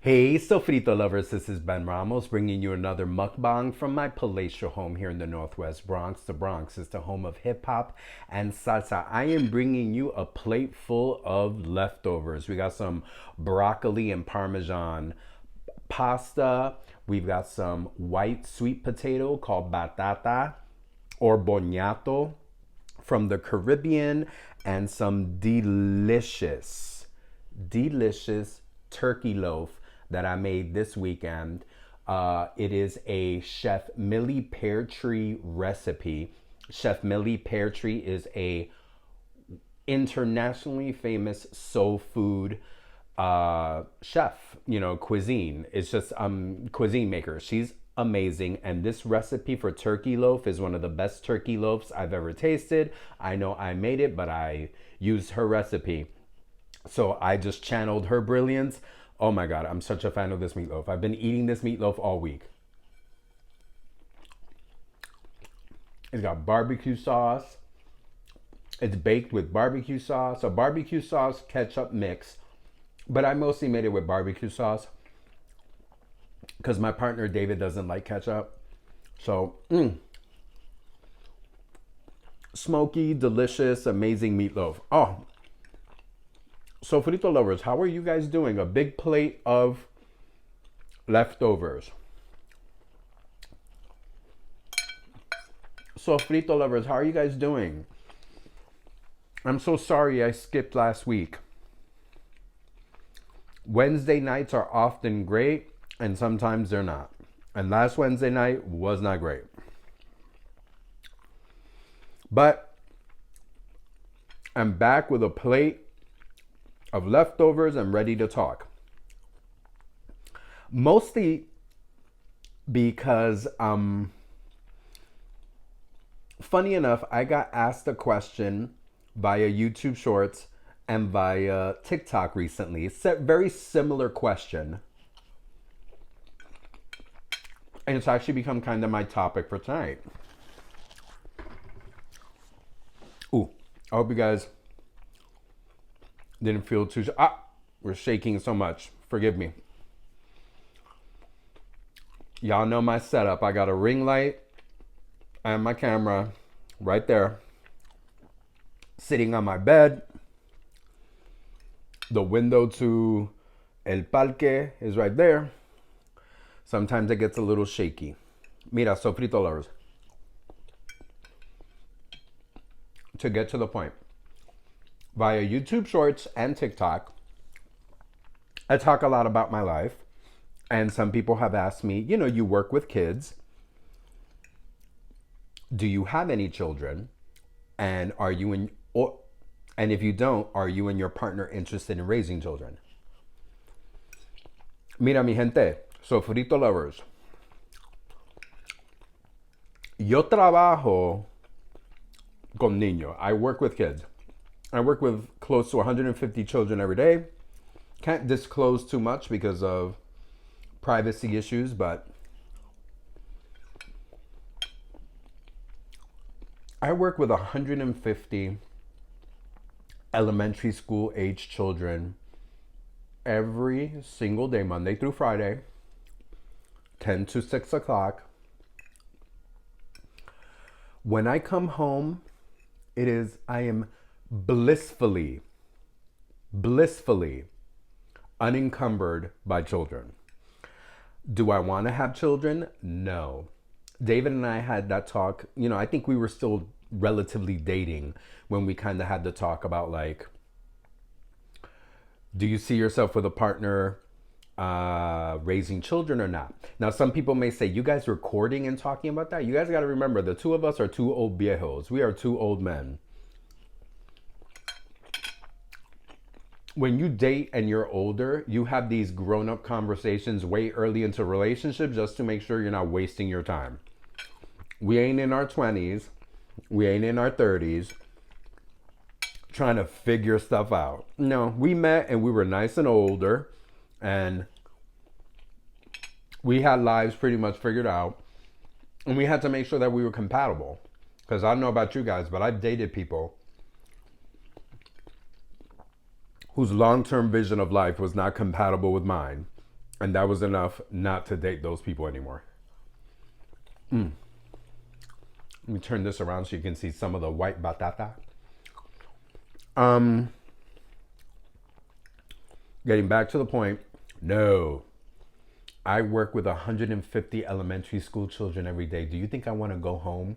Hey, sofrito lovers, this is Ben Ramos bringing you another mukbang from my palatial home here in the Northwest Bronx. The Bronx is the home of hip hop and salsa. I am bringing you a plate full of leftovers. We got some broccoli and parmesan pasta. We've got some white sweet potato called batata or boniato from the Caribbean and some delicious turkey loaf that I made this weekend. It is a Chef Millie Pear Tree recipe. Chef Millie Pear Tree is a internationally famous soul food chef, cuisine. It's just cuisine maker. She's amazing, and this recipe for turkey loaf is one of the best turkey loaves I've ever tasted. I know I made it, but I used her recipe. So I just channeled her brilliance. Oh my God, I'm such a fan of this meatloaf. I've been eating this meatloaf all week. It's got barbecue sauce. It's baked with barbecue sauce, a barbecue sauce ketchup mix. But I mostly made it with barbecue sauce because my partner David doesn't like ketchup. So, smoky, delicious, amazing meatloaf. Oh, so frito lovers, how are you guys doing? A big plate of leftovers. So frito lovers, how are you guys doing? I'm so sorry I skipped last week. Wednesday nights are often great, and sometimes they're not. And last Wednesday night was not great. But I'm back with a plate of leftovers and ready to talk. Mostly because, funny enough, I got asked a question via YouTube Shorts and via TikTok recently. It's a very similar question. And it's actually become kind of my topic for tonight. Ooh, I hope you guys didn't feel too... we're shaking so much. Forgive me. Y'all know my setup. I got a ring light and my camera right there. Sitting on my bed. The window to El Parque is right there. Sometimes it gets a little shaky. Mira, sofrito lovers. To get to the point. Via YouTube Shorts and TikTok, I talk a lot about my life. And some people have asked me, you work with kids. Do you have any children? And and if you don't, are you and your partner interested in raising children? Mira, mi gente, sofrito lovers. Yo trabajo con niños. I work with kids. I work with close to 150 children every day. Can't disclose too much because of privacy issues, but I work with 150 elementary school age children every single day, Monday through Friday, 10 to 6 o'clock. When I come home, I am blissfully unencumbered by children. Do I want to have children? No. David and I had that talk. I think we were still relatively dating when we kind of had the talk about, like, do you see yourself with a partner raising children or not? Now, some people may say, you guys recording and talking about that? You guys got to remember, the two of us are two old viejos. We are two old men. When you date and you're older, you have these grown-up conversations way early into relationships just to make sure you're not wasting your time. We ain't in our 20s. We ain't in our 30s trying to figure stuff out. No, we met and we were nice and older, and we had lives pretty much figured out, and we had to make sure that we were compatible. Because I don't know about you guys, but I've dated people whose long-term vision of life was not compatible with mine. And that was enough not to date those people anymore. Let me turn this around so you can see some of the white batata. Um, Getting back to the point, no. I work with 150 elementary school children every day. Do you think I want to go home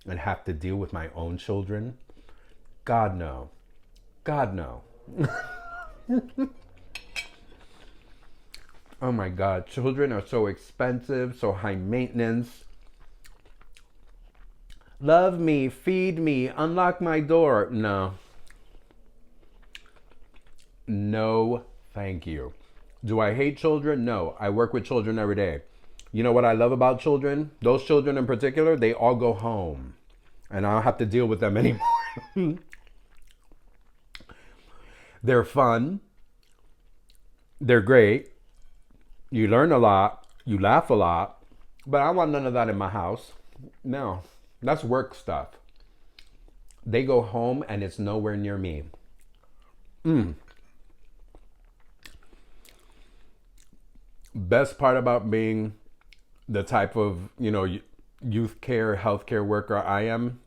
and have to deal with my own children? God, no. God, no. Oh my God. Children are so expensive, so high maintenance. Love me, feed me, unlock my door. No. No, thank you. Do I hate children? No. I work with children every day. You know what I love about children? Those children in particular, they all go home. And I don't have to deal with them anymore. They're fun. They're great. You learn a lot. You laugh a lot. But I want none of that in my house. No. That's work stuff. They go home and it's nowhere near me. Best part about being the type of, youth care, healthcare worker I am,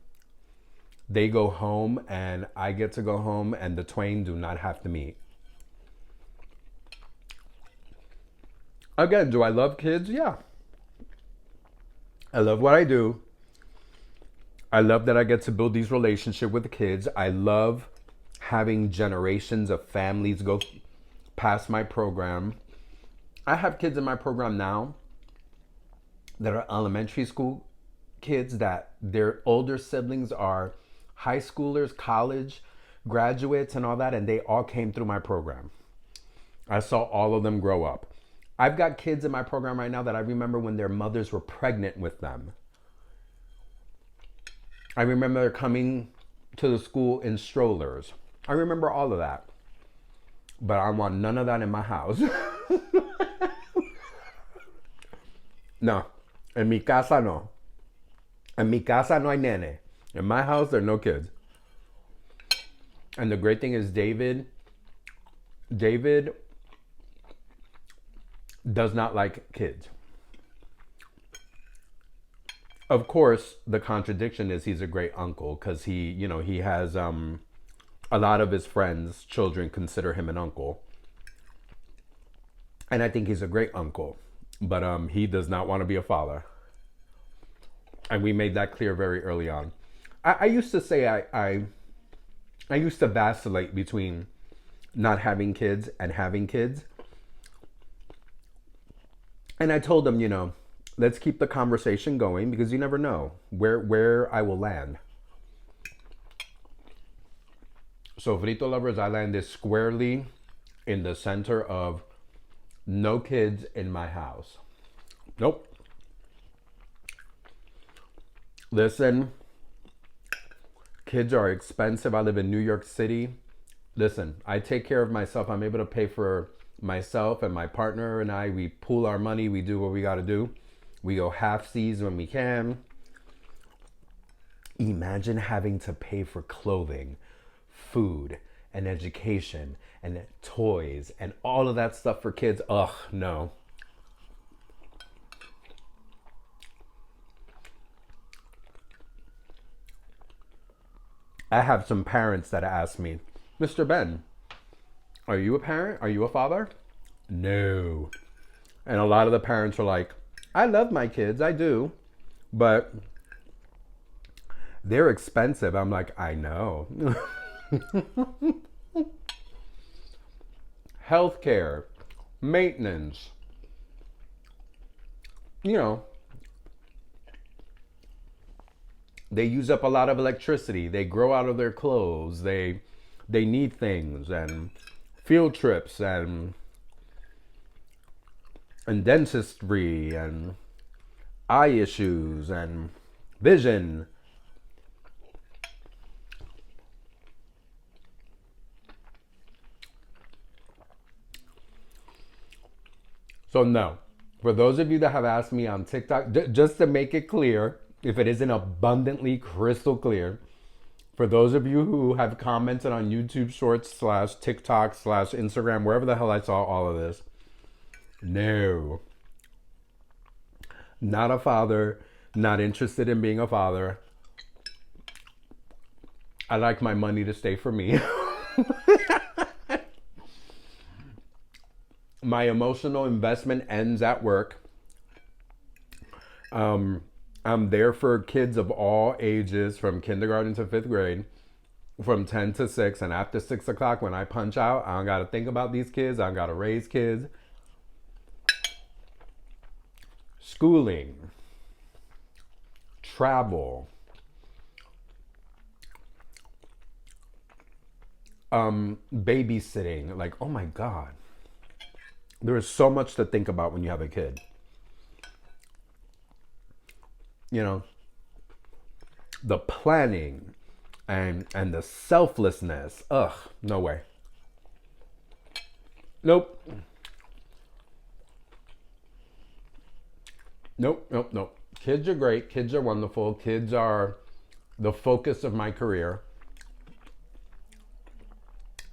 they go home and I get to go home and the twain do not have to meet. Again, do I love kids? Yeah. I love what I do. I love that I get to build these relationships with the kids. I love having generations of families go past my program. I have kids in my program now that are elementary school kids that their older siblings are high schoolers, college graduates and all that, and they all came through my program. I saw all of them grow up. I've got kids in my program right now that I remember when their mothers were pregnant with them. I remember coming to the school in strollers. I remember all of that. But I want none of that in my house. No. En mi casa no. En mi casa no hay nene. In my house, there are no kids. And the great thing is David does not like kids. Of course, the contradiction is he's a great uncle because he has a lot of his friends' children consider him an uncle. And I think he's a great uncle. But he does not want to be a father. And we made that clear very early on. I used to say I used to vacillate between not having kids and having kids. And I told him, let's keep the conversation going because you never know where I will land. So Frito Lovers, I landed squarely in the center of no kids in my house. Nope. Listen, kids are expensive. I live in New York City. Listen, I take care of myself. I'm able to pay for myself and my partner and I. We pool our money. We do what we got to do. We go half-seas when we can. Imagine having to pay for clothing, food, and education, and toys, and all of that stuff for kids. Ugh, no. I have some parents that ask me, Mr. Ben, are you a parent? Are you a father? No. And a lot of the parents are like, I love my kids, I do, but they're expensive. I'm like, I know. Healthcare, maintenance, they use up a lot of electricity. They grow out of their clothes. They need things and field trips and dentistry and eye issues and vision. So no, for those of you that have asked me on TikTok, just to make it clear, if it isn't abundantly crystal clear, for those of you who have commented on YouTube Shorts / TikTok / Instagram, wherever the hell I saw all of this, No. Not a father. Not interested in being a father. I like my money to stay for me. My emotional investment ends at work. I'm there for kids of all ages, from kindergarten to fifth grade, from 10 to 6. And after 6 o'clock, when I punch out, I don't got to think about these kids. I don't got to raise kids. Schooling, travel, babysitting. Like, oh my God. There is so much to think about when you have a kid. You know, the planning and the selflessness. Ugh, no way. Nope. Nope. Kids are great. Kids are wonderful. Kids are the focus of my career.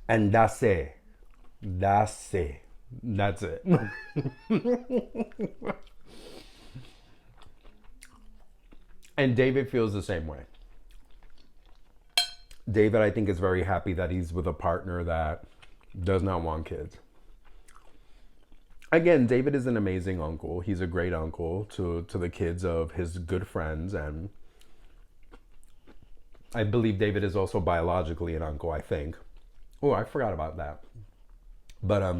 And that's it. That's it. That's it. And David feels the same way. David, I think, is very happy that he's with a partner that does not want kids. Again, David is an amazing uncle. He's a great uncle to the kids of his good friends. And I believe David is also biologically an uncle, I think. Oh, I forgot about that. But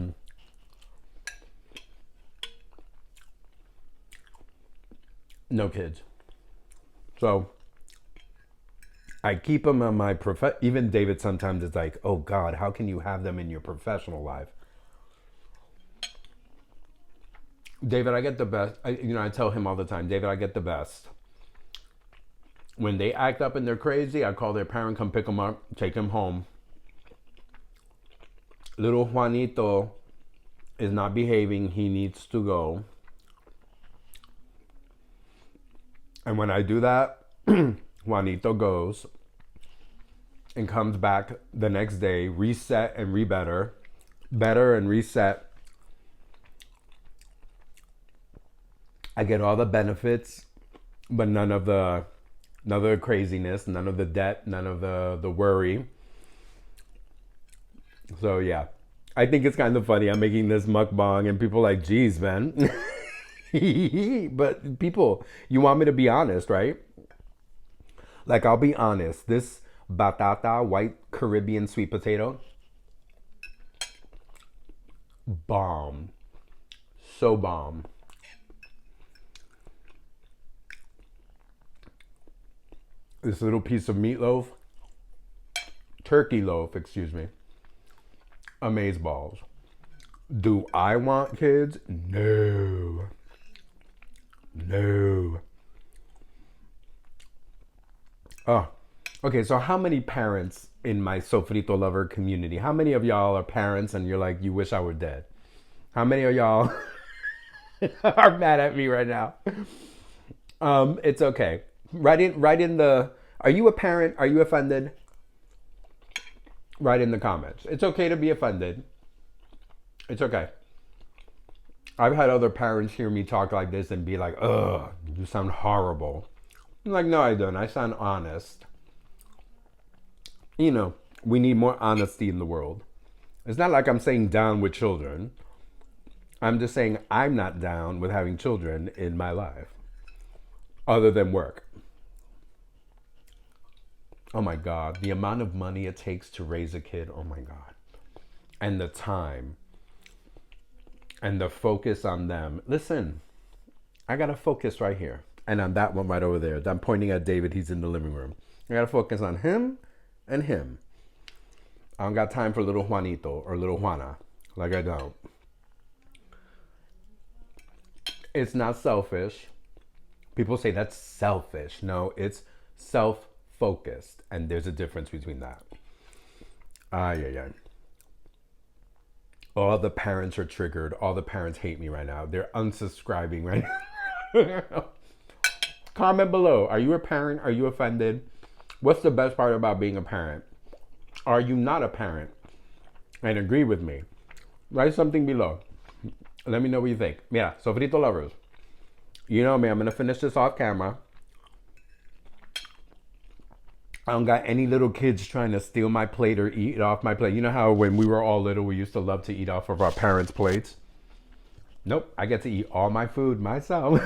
no kids. So I keep them on my even David sometimes is like, oh God, how can you have them in your professional life? David, I get the best. I tell him all the time, David, I get the best. When they act up and they're crazy, I call their parent, come pick them up, take them home. Little Juanito is not behaving. He needs to go. And when I do that, Juanito goes and comes back the next day, reset and better and reset. I get all the benefits, but none of the craziness, none of the debt, none of the worry. So yeah, I think it's kind of funny. I'm making this mukbang and people are like, geez, man. But people, you want me to be honest, right? Like, I'll be honest. This batata, white Caribbean sweet potato, bomb. So bomb. This little piece of meatloaf, turkey loaf, excuse me, amazeballs. Do I want kids? No. Oh, okay. So how many parents in my sofrito lover community? How many of y'all are parents and you're like, you wish I were dead? How many of y'all are mad at me right now? It's okay. Write in the. Are you a parent? Are you offended? Write in the comments. It's okay to be offended. It's okay. I've had other parents hear me talk like this and be like, ugh, you sound horrible. I'm like, no, I don't. I sound honest. You know, we need more honesty in the world. It's not like I'm saying down with children. I'm just saying I'm not down with having children in my life, other than work. Oh my God, the amount of money it takes to raise a kid, oh my God. And the time. And the focus on them. Listen, I got to focus right here. And on that one right over there. I'm pointing at David. He's in the living room. I got to focus on him and him. I don't got time for little Juanito or little Juana. Like, I don't. It's not selfish. People say that's selfish. No, it's self-focused. And there's a difference between that. Yeah. All the parents are triggered. All the parents hate me right now. They're unsubscribing right now. Comment below. Are you a parent? Are you offended? What's the best part about being a parent? Are you not a parent? And agree with me. Write something below. Let me know what you think. Yeah, sofrito lovers. You know me, I'm gonna finish this off camera. I don't got any little kids trying to steal my plate or eat off my plate. You know how when we were all little, we used to love to eat off of our parents' plates? Nope, I get to eat all my food myself.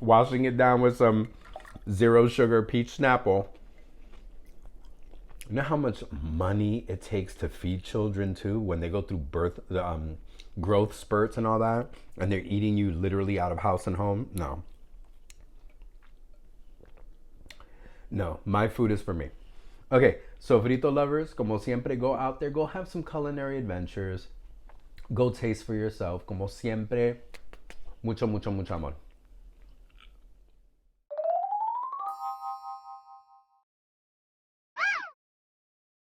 Washing it down with some zero sugar peach Snapple. You know how much money it takes to feed children too when they go through growth spurts and all that, and they're eating you literally out of house and home? No. No, my food is for me. Okay, so frito lovers, como siempre, go out there, go have some culinary adventures. Go taste for yourself. Como siempre, mucho, mucho, mucho amor.